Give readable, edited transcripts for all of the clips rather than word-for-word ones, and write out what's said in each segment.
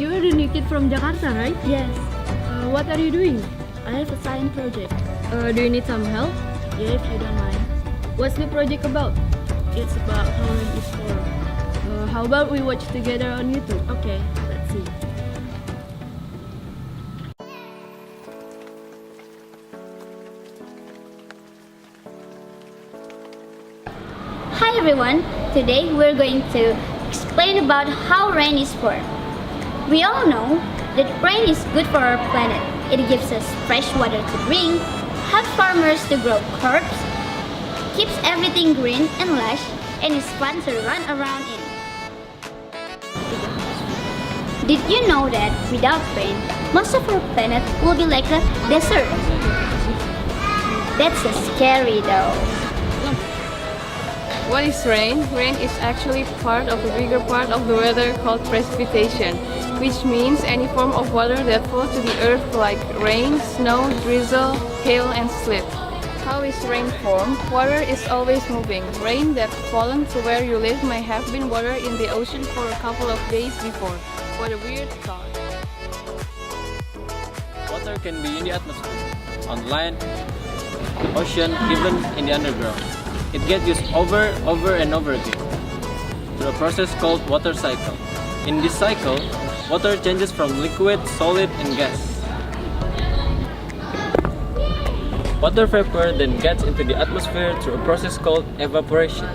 You are the new kid from Jakarta, right? Yes, What are you doing? I have a science project. Do you need some help? Yeah, if you don't mind. What's the project about? It's about how rain is formed. How about we watch together on YouTube? Okay, let's see. Hi everyone! Today we're going to explain about how rain is formed. We all know that rain is good for our planet. It gives us fresh water to drink, helps farmers to grow crops, keeps everything green and lush, and is fun to run around in. Did you know that without rain, most of our planet will be like a desert? That's scary though. What is rain? Rain is actually part of a bigger part of the weather called precipitation, which means any form of water that falls to the earth like rain, snow, drizzle, hail, and sleet. How is rain formed? Water is always moving. Rain that's fallen to where you live may have been water in the ocean for a couple of days before. What a weird thought. Water can be in the atmosphere, on land, ocean, even in the underground. It gets used over and over again through a process called water cycle. In this cycle, water changes from liquid, solid, and gas. Water vapor then gets into the atmosphere through a process called evaporation.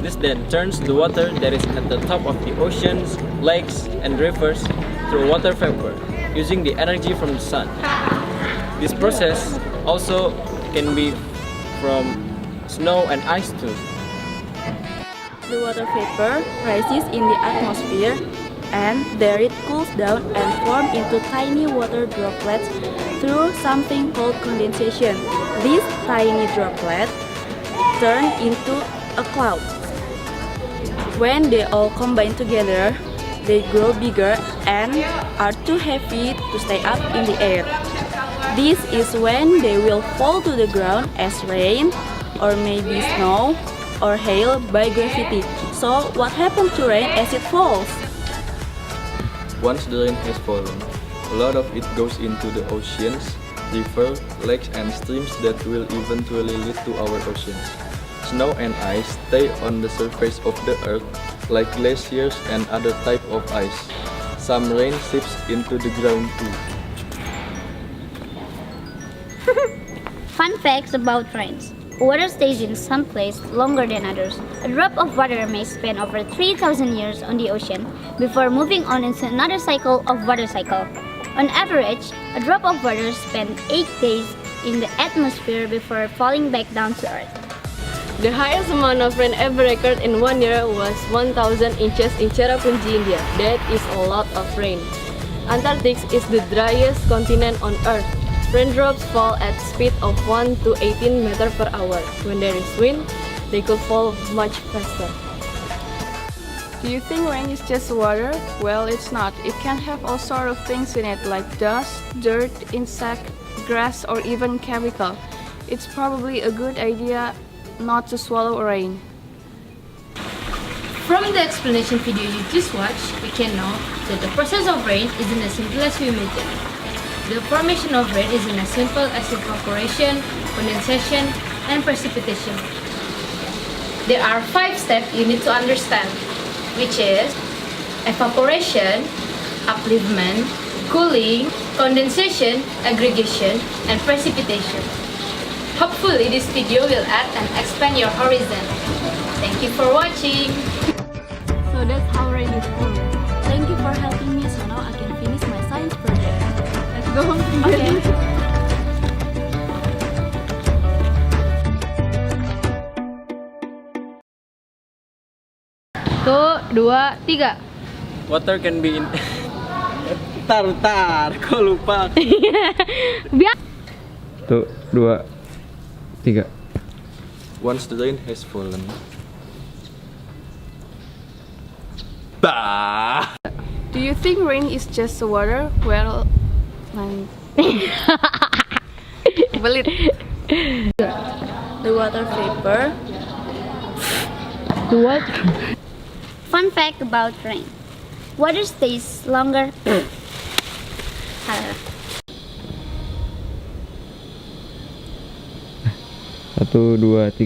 This then turns the water that is at the top of the oceans, lakes, and rivers through water vapor using the energy from the sun. This process also can be from snow and ice too. The water vapor rises in the atmosphere and there it cools down and forms into tiny water droplets through something called condensation. These tiny droplets turn into a cloud. When they all combine together, they grow bigger and are too heavy to stay up in the air. This is when they will fall to the ground as rain, or maybe snow or hail by gravity. So what happens to rain as it falls? Once the rain has fallen, a lot of it goes into the oceans, rivers, lakes and streams that will eventually lead to our oceans. Snow and ice stay on the surface of the earth like glaciers and other type of ice. Some rain seeps into the ground too. Fun facts about rains. Water stays in some place longer than others. A drop of water may spend over 3,000 years on the ocean before moving on into another cycle of water cycle. On average, a drop of water spends 8 days in the atmosphere before falling back down to earth. The highest amount of rain ever recorded in 1 year was 1,000 inches in Cherrapunji, India. That is a lot of rain. Antarctica is the driest continent on Earth. Raindrops fall at speed of 1 to 18 meters per hour. When there is wind, they could fall much faster. Do you think rain is just water? Well, it's not. It can have all sorts of things in it like dust, dirt, insect, grass, or even chemical. It's probably a good idea not to swallow rain. From the explanation video you just watched, we can know that the process of rain isn't as simple as we imagine. The formation of rain isn't as simple as evaporation, condensation, and precipitation. There are 5 steps you need to understand, which is evaporation, upliftment, cooling, condensation, aggregation, and precipitation. Hopefully this video will add and expand your horizon. Thank you for watching! So that's how rain is formed. Thank you for helping me so now I can finish my science project. Let's go home together! Okay. 1, 2, 3. Water can be in... Tar, kok lupa? Biar. 1, 2, 3. Once the rain has fallen. Do you think rain is just water? Well, belit. The water vapor. What? Fun fact about rain. water stays longer. Satu, dua, tiga.